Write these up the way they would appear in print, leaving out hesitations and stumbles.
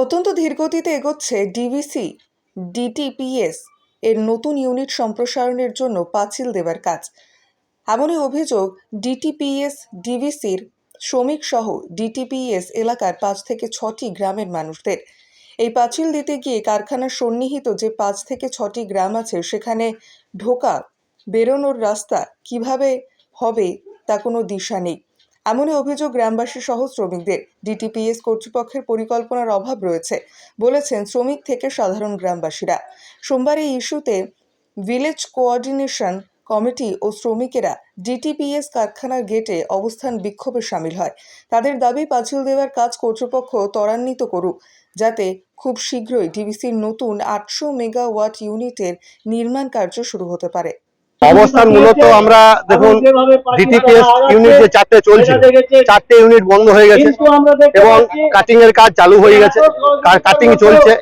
অত্যন্ত ধীরগতিতে এগোচ্ছে ডিভিসি ডিটিপিএস এর নতুন ইউনিট সম্প্রসারণের জন্য পাঁচিল দেবার কাজ। এমনই অভিযোগ ডিটিপিএস ডিভিসির শ্রমিক সহ ডিটিপিএস এলাকার 5 থেকে 6টি গ্রামের মানুষদের। এই পাঁচিল দিতে গিয়ে কারখানার সন্নিহিত যে 5 থেকে 6টি গ্রাম আছে সেখানে ঢোকা বেরোনোর রাস্তা কিভাবে হবে তা কোনো দিশা নেই। এমনই অভিযোগ গ্রামবাসী সহ শ্রমিকদের। ডিটিপিএস কর্তৃপক্ষের পরিকল্পনার অভাব রয়েছে বলেছেন শ্রমিক থেকে সাধারণ গ্রামবাসীরা। সোমবার এই ইস্যুতে ভিলেজ কোঅর্ডিনেশন কমিটি ও শ্রমিকেরা ডিটিপিএস কারখানার গেটে অবস্থান বিক্ষোভে সামিল হয়। তাদের দাবি পাঁচিল দেওয়ার কাজ কর্তৃপক্ষ ত্বরান্বিত করুক, যাতে খুব শীঘ্রই ডিভিসির নতুন 800 মেগাওয়াট ইউনিটের নির্মাণ কার্য শুরু হতে পারে। অবস্থান মূলত আমরা দেখুন ডিটিপিএস ইউনিট যে 4টে চলছে, 4টে ইউনিট বন্ধ হয়ে গেছে এবং কাটিং এর কাজ চালু হয়ে গেছে, কাটিং চলছে।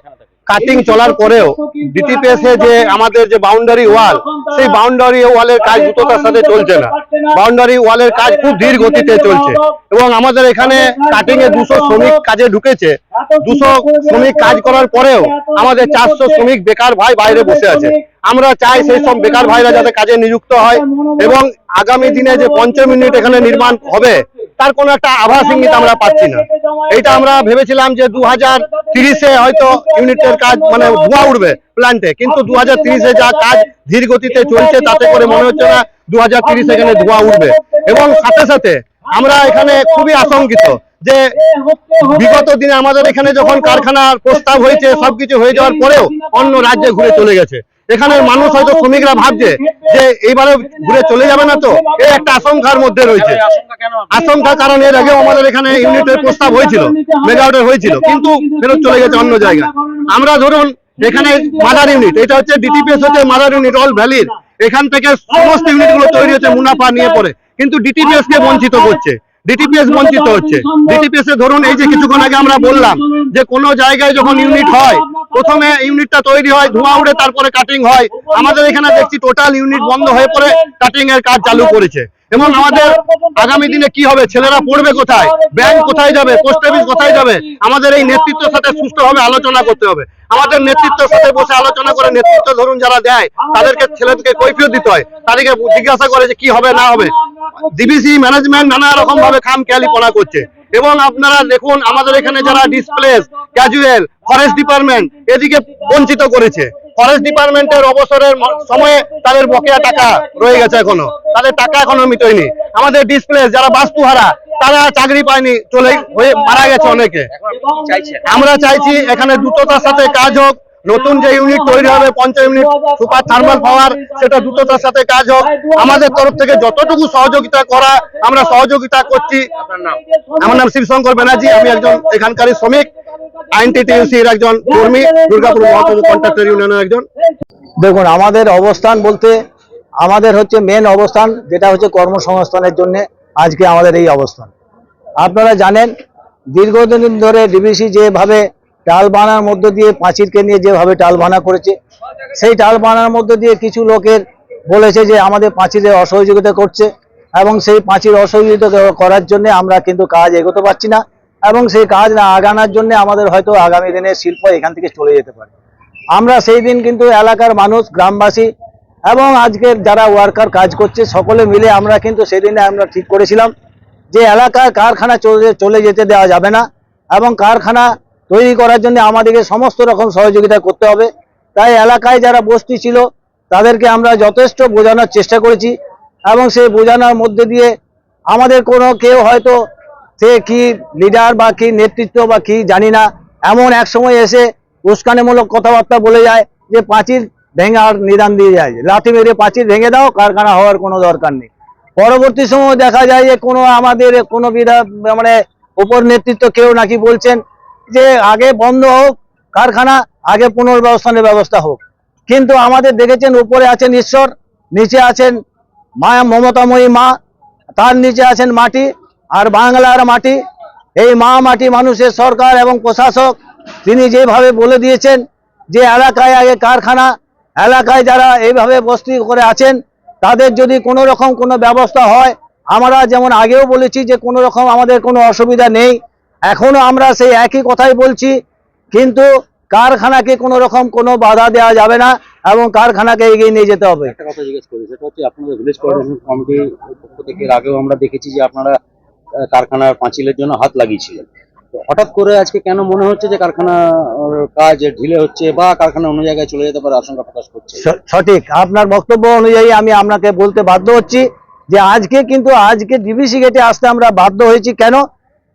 কাটিং চলার পরেও ডিটিপিএস এ যে আমাদের যে বাউন্ডারি ওয়াল, সেই বাউন্ডারি ওয়ালের কাজ দ্রুততার সাথে চলছে না। বাউন্ডারি ওয়ালের কাজ খুব ধীর গতিতে চলছে এবং আমাদের এখানে কাটিং এ 200 শ্রমিক কাজে ঢুকেছে। 200 শ্রমিক কাজ করার পরেও আমাদের 400 শ্রমিক বেকার ভাই বাইরে বসে আছে। আমরা চাই সেই সব বেকার ভাইরা যাতে কাজে নিযুক্ত হয় এবং আগামী দিনে যে 5 ইউনিট এখানে নির্মাণ হবে তার কোনো একটা আভাস ইঙ্গিত আমরা পাচ্ছি না। এটা আমরা ভেবেছিলাম যে 2030-এ হয়তো ইউনিটের কাজ মানে ধোঁয়া উঠবে প্ল্যান্টে, কিন্তু 2030-এ যা কাজ ধীর গতিতে চলছে তাতে করে মনে হচ্ছে না 2030 এখানে ধোঁয়া উঠবে। এবং সাথে সাথে আমরা এখানে খুবই আশঙ্কিত যে বিগত দিনে আমাদের এখানে যখন কারখানার প্রস্তাব হয়েছে, সবকিছু হয়ে যাওয়ার পরেও অন্য রাজ্যে ঘুরে চলে গেছে। এখানের মানুষ হয়তো শ্রমিকরা ভাবছে যে এইবারে ঘুরে চলে যাবে না, তো এই একটা আশঙ্কার মধ্যে রয়েছে। আশঙ্কা কারণ এর আগেও আমাদের এখানে ইউনিটের প্রস্তাব হয়েছিল, মেগাওয়াটের হয়েছিল, কিন্তু ফেরত চলে গেছে অন্য জায়গায়। আমরা ধরুন এখানে মাদার ইউনিট, এটা হচ্ছে ডিটিপিএস হচ্ছে মাদার ইউনিট অল ভ্যালির, এখান থেকে সমস্ত ইউনিটগুলো তৈরি হচ্ছে মুনাফা নিয়ে পড়ে, কিন্তু ডিটিপিএস কে বঞ্চিত করছে, ডিটিপিএস বঞ্চিত হচ্ছে। ডিটিপিএস এ ধরুন এই যে কিছুক্ষণ আগে আমরা বললাম যে কোনো জায়গায় যখন ইউনিট হয়, প্রথমে ইউনিটটা তৈরি হয়, ধোঁয়া উড়ে তারপরে কাটিং হয়। আমাদের এখানে দেখছি টোটাল ইউনিট বন্ধ হয়ে পড়ে কাটিং এর কাজ চালু করেছে। এবং আমাদের আগামী দিনে কি হবে, ছেলেরা পড়বে কোথায়, ব্যাংক কোথায় যাবে, পোস্ট অফিস কোথায় যাবে? আমাদের এই নেতৃত্বের সাথে সুষ্ঠুভাবে আলোচনা করতে হবে। আমাদের নেতৃত্বের সাথে বসে আলোচনা করে, নেতৃত্ব ধরুন যারা দেয় তাদেরকে ছেলেদেরকে কৈফিয়ত দিতে হয়, তাদেরকে জিজ্ঞাসা করে যে কি হবে না হবে। ডিভিসি ম্যানেজমেন্ট নানা রকম ভাবে খামখেয়ালিপনা করছে। এবং আপনারা দেখুন আমাদের এখানে যারা ডিসপ্লেস, ক্যাজুয়াল, ফরেস্ট ডিপার্টমেন্ট এদিকে বঞ্চিত করেছে। ফরেস্ট ডিপার্টমেন্টের অবসরের সময়ে তাদের বকেয়া টাকা রয়ে গেছে, এখনো তাদের টাকা এখনো মিটোয়নি। আমাদের ডিসপ্লেস যারা বাস্তুহারা, তারা চাকরি পায়নি, চলে হয়ে মারা গেছে অনেকে। আমরা চাইছি এখানে দ্রুততার সাথে কাজ হোক। নতুন যে ইউনিট তৈরি হবে 5 ইউনিট সুপার থার্মাল পাওয়ার, সেটা দ্রুততার সাথে কাজ হোক। আমাদের তরফ থেকে যতটুকু সহযোগিতা করা আমরা সহযোগিতা করছি। আমার নাম শিবশঙ্কর ব্যানার্জি, আমি একজন এখানকারই শ্রমিক, আইএনটিটিইউসির একজন কর্মী, দুর্গাপুর মহকুমা কন্ট্রাক্টর ইউনিয়নের একজন। দেখুন, আমাদের অবস্থান বলতে আমাদের হচ্ছে মেন অবস্থান যেটা হচ্ছে কর্মসংস্থানের জন্য আজকে আমাদের এই অবস্থান। আপনারা জানেন দীর্ঘদিন ধরে ডিভিসি যেভাবে টাল বানার মধ্য দিয়ে পাঁচিলকে নিয়ে যেভাবে টাল বানা করেছে, সেই টাল বানার মধ্য দিয়ে কিছু লোকের বলেছে যে আমাদের পাঁচিলে অসহযোগিতা করছে এবং সেই পাঁচিল অসহযোগিতা করার জন্য আমরা কিন্তু কাজ এগোতে পারছি না এবং সেই কাজ না আগানোর জন্য আমাদের হয়তো আগামী দিনে শিল্প এখান থেকে চলে যেতে পারে। আমরা সেই দিন কিন্তু এলাকার মানুষ, গ্রামবাসী এবং আজকের যারা ওয়ার্কার কাজ করছে সকলে মিলে আমরা কিন্তু সেদিনে আমরা ঠিক করেছিলাম যে এলাকার কারখানা চলে যেতে দেওয়া যাবে না এবং কারখানা তৈরি করার জন্য আমাদেরকে সমস্ত রকম সহযোগিতা করতে হবে। তাই এলাকায় যারা বস্তি ছিল তাদেরকে আমরা যথেষ্ট বোঝানোর চেষ্টা করেছি এবং সেই বোঝানোর মধ্যে দিয়ে আমাদের কোনো কেউ হয়তো সে কি লিডার বা কি নেতৃত্ব বা কি জানি না, এমন এক সময় এসে উস্কানিমূলক কথাবার্তা বলে যায় যে পাঁচিল ভেঙার নিদান দিয়ে যায়, লাথি মেরে পাঁচিল ভেঙে দাও, কারখানা হওয়ার কোনো দরকার নেই। পরবর্তী সময় দেখা যায় যে কোনো আমাদের কোনো মানে উপর নেতৃত্ব কেউ নাকি বলছেন যে আগে বন্ধ হোক কারখানা, আগে পুনর্বাসনের ব্যবস্থা হোক। কিন্তু আমাদের দেখেছেন উপরে আছেন ঈশ্বর, নিচে আছেন মায়া মমতাময়ী মা, তার নিচে আছেন মাটি আর বাংলার মাটি। এই মা মাটি মানুষের সরকার এবং প্রশাসক তিনি যেভাবে বলে দিয়েছেন যে এলাকায় আগে কারখানা, এলাকায় যারা এইভাবে বস্তি করে আছেন তাদের যদি কোনো রকম কোনো ব্যবস্থা হয়, আমরা যেমন আগেও বলেছি যে কোনো রকম আমাদের কোনো অসুবিধা নেই, এখনো আমরা সেই একই কথাই বলছি। কিন্তু কারখানাকে কোনো রকম কোনো বাধা দেওয়া যাবে না এবং কারখানাকে এগিয়ে নিয়ে যেতে হবে। একটা কথা জিজ্ঞেস করি, সেটা হচ্ছে আপনাদের ভিলেজ কোঅর্ডিনেশন কমিটির পক্ষ থেকে এর আগেও আমরা দেখেছি যে আপনারা কারখানার পাঁচিলের জন্য হাত লাগিয়েছিলেন। তো হঠাৎ করে আজকে কেন মনে হচ্ছে যে কারখানা কাজ ঢিলে হচ্ছে বা কারখানা অন্য জায়গায় চলে যেতে পারে আশঙ্কা প্রকাশ করছে? সঠিক, আপনার বক্তব্য অনুযায়ী আমি আপনাকে বলতে বাধ্য হচ্ছি যে আজকে ডিবিসি গেটে আসতে আমরা বাধ্য হয়েছি। কেন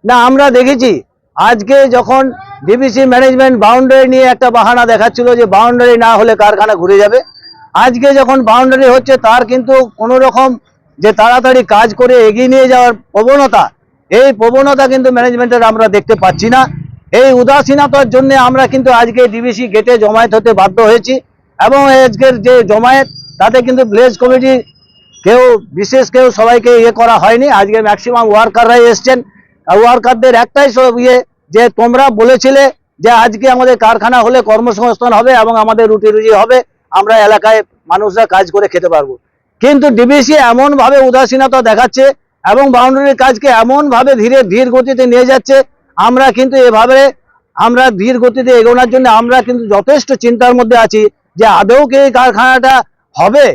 না, আমরা দেখেছি আজকে যখন ডিবিসি ম্যানেজমেন্ট বাউন্ডারি নিয়ে একটা বাহানা দেখাচ্ছিল যে বাউন্ডারি না হলে কারখানা ঘুরে যাবে। আজকে যখন বাউন্ডারি হচ্ছে তার কিন্তু কোনো রকম যে তাড়াতাড়ি কাজ করে এগিয়ে নিয়ে যাওয়ার প্রবণতা, এই প্রবণতা কিন্তু ম্যানেজমেন্টের আমরা দেখতে পাচ্ছি না। এই উদাসীনতার জন্য আমরা কিন্তু আজকে ডিবিসি গেটে জমায়েত হতে বাধ্য হয়েছি এবং আজকের যে জমায়েত তাতে কিন্তু ভিলেজ কমিটি কেউ সবাইকে করা হয়নি। আজকে ম্যাক্সিমাম ওয়ার্কাররাই এসছেন। ওয়ার্কারদের একটাই যে তোমরা বলেছিলে যে আজকে আমাদের কারখানা হলে কর্মসংস্থান হবে এবং আমাদের রুটি রুজি হবে, আমরা এলাকায় মানুষরা কাজ করে খেতে পারবো। কিন্তু ডিবিসি এমন ভাবে উদাসীনতা দেখাচ্ছে এবং বাউন্ডারির কাজকে এমন ভাবে ধীর গতিতে নিয়ে যাচ্ছে, আমরা কিন্তু এভাবে আমরা ধীর গতিতে এগোনোর জন্য আমরা কিন্তু যথেষ্ট চিন্তার মধ্যে আছি যে আদৌ কি এই কারখানাটা হবে।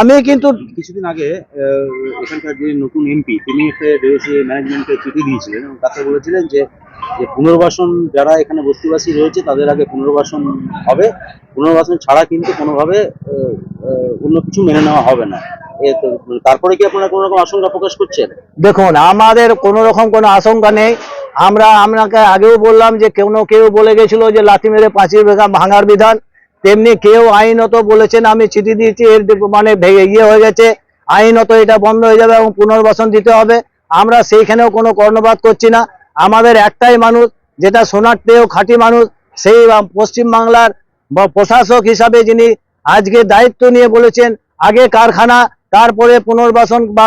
আমি কিন্তু কিছুদিন আগে এখানকার যে নতুন এমপি তিনি ডিবিসি ম্যানেজমেন্টকে চিঠি দিয়েছিলেন এবং তাতে বলেছিলেন যে পুনর্বাসন যারা এখানে বস্তিবাসী রয়েছে তাদের আগে পুনর্বাসন হবে, পুনর্বাসন ছাড়া কিন্তু কোনোভাবে অন্য কিছু মেনে নেওয়া হবে না। তারপরে কি আপনারা কোনো রকম আশঙ্কা প্রকাশ করছেন? দেখুন, আমাদের কোনো রকম কোনো আশঙ্কা নেই। আপনাকে আগেও বললাম যে কেউ বলে গেছিল যে লাথি মেরে পাঁচিল ভাঙার বিধান, তেমনি কেউ আইনত বলেছেন, আমি চিঠি দিয়েছি এর মানে হয়ে গেছে, আইনত এটা বন্ধ হয়ে যাবে এবং পুনর্বাসন দিতে হবে। আমরা সেইখানেও কোনো কর্ণপাত করছি না। আমাদের একটাই মানুষ, যেটা সোনারতেও খাঁটি মানুষ, সেই পশ্চিমবাংলার প্রশাসক হিসাবে যিনি আজকে দায়িত্ব নিয়ে বলেছেন আগে কারখানা তারপরে পুনর্বাসন বা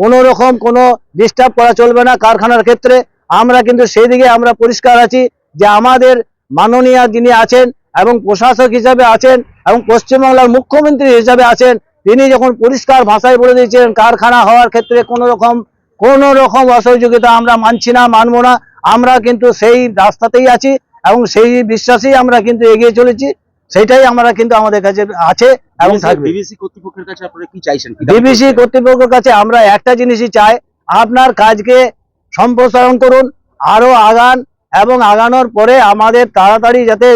কোনো রকম কোনো ডিস্টার্ব করা চলবে না কারখানার ক্ষেত্রে। আমরা কিন্তু সেই দিকে আমরা পরিষ্কার আছি যে আমাদের মাননীয় যিনি আছেন এবং প্রশাসক হিসাবে আছেন এবং পশ্চিমবাংলার মুখ্যমন্ত্রী হিসাবে আছেন, তিনি যখন পরিষ্কার ভাষায় বলে দিয়েছেন কারখানা হওয়ার ক্ষেত্রে কোনো রকম অসহযোগিতা আমরা মানছি না, মানবো না। আমরা কিন্তু সেই রাস্তাতেই আছি এবং সেই বিশ্বাসেই আমরা কিন্তু এগিয়ে চলেছি। সেটাই আমরা কিন্তু আমাদের কাছে আছে এবং থাকবে। ডিবিসি কর্তৃপক্ষের কাছে আপনারা কি চাইছেন? ডিবিসি কর্তৃপক্ষের কাছে আমরা একটা জিনিসই চাই, আপনার কাজকে সম্প্রসারণ করুন, আরো আগান এবং আগানোর পরে আমাদের তাড়াতাড়ি যাতে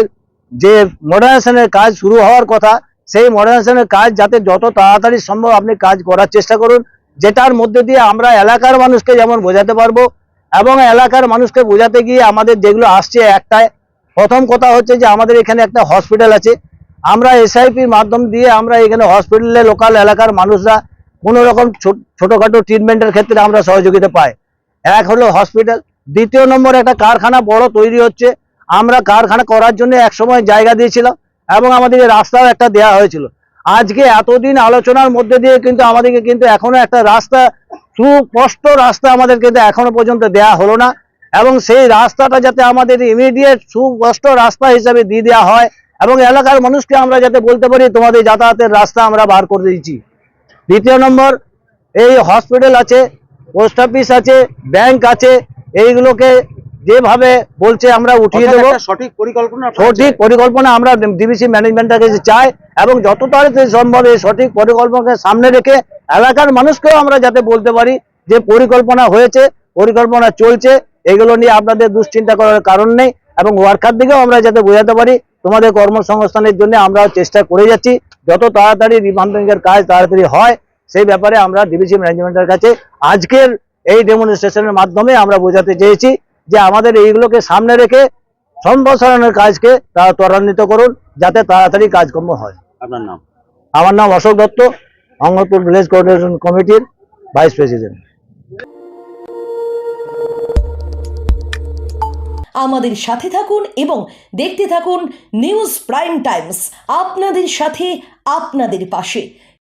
যে মডার্নাইজেশনের কাজ শুরু হওয়ার কথা, সেই মডার্নাইজেশনের কাজ যাতে যত তাড়াতাড়ি সম্ভব আপনি কাজ করার চেষ্টা করুন, যেটার মধ্যে দিয়ে আমরা এলাকার মানুষকে যেমন বোঝাতে পারবো এবং এলাকার মানুষকে বোঝাতে গিয়ে আমাদের যেগুলো আসছে একটাই প্রথম কথা হচ্ছে যে আমাদের এখানে একটা হসপিটাল আছে। আমরা এসআইপির মাধ্যম দিয়ে আমরা এখানে হসপিটালে লোকাল এলাকার মানুষরা কোনো রকম ছোটখাটো ট্রিটমেন্টের ক্ষেত্রে আমরা সহযোগিতা পাই। এক হলো হসপিটাল, দ্বিতীয় নম্বর একটা কারখানা বড় তৈরি হচ্ছে। আমরা কারখানা করার জন্য একসময় জায়গা দিয়েছিলাম এবং আমাদেরকে রাস্তাও একটা দেওয়া হয়েছিল। আজকে এতদিন আলোচনার মধ্যে দিয়ে কিন্তু আমাদেরকে কিন্তু এখনো একটা রাস্তা, সুস্পষ্ট রাস্তা আমাদের কিন্তু এখনো পর্যন্ত দেয়া হলো না এবং সেই রাস্তাটা যাতে আমাদের ইমিডিয়েট সুস্পষ্ট রাস্তা হিসাবে দিয়ে দেওয়া হয় এবং এলাকার মানুষকে আমরা যাতে বলতে পারি তোমাদের যাতায়াতের রাস্তা আমরা বার করে দিয়েছি। দ্বিতীয় নম্বর, এই হসপিটাল আছে, পোস্ট অফিস আছে, ব্যাংক আছে, এইগুলোকে যেভাবে বলছে আমরা উঠিয়ে দেবো। সঠিক পরিকল্পনা আমরা ডিবিসি ম্যানেজমেন্টের কাছে চাই এবং যত তাড়াতাড়ি সম্ভব এই সঠিক পরিকল্পনাকে সামনে রেখে এলাকার মানুষকেও আমরা যাতে বলতে পারি যে পরিকল্পনা হয়েছে, পরিকল্পনা চলছে, এগুলো নিয়ে আপনাদের দুশ্চিন্তা করার কারণ নেই এবং ওয়ার্কার দিকেও আমরা যাতে বোঝাতে পারি তোমাদের কর্মসংস্থানের জন্য আমরাও চেষ্টা করে যাচ্ছি, যত তাড়াতাড়ি রিভাম্পিংয়ের কাজ তাড়াতাড়ি হয় সেই ব্যাপারে আমরা ডিবিসি ম্যানেজমেন্টের কাছে আজকের এই ডেমনস্ট্রেশনের মাধ্যমে আমরা বোঝাতে চেয়েছি যে আমাদের এইগুলোকে সামনে রেখে সম্প্রসারণের কাজকে তারা ত্বরান্বিত করুন যাতে তাড়াতাড়ি কাজকর্ম হয়। আপনার নাম? আমার নাম অশোক দত্ত, মঙ্গলপুর ভিলেজ কোঅর্ডিনেশন কমিটির ভাইস প্রেসিডেন্ট। আমাদের সাথে থাকুন এবং দেখতে থাকুন নিউজ প্রাইম টাইমস, আপনাদের সাথে আপনাদের পাশে।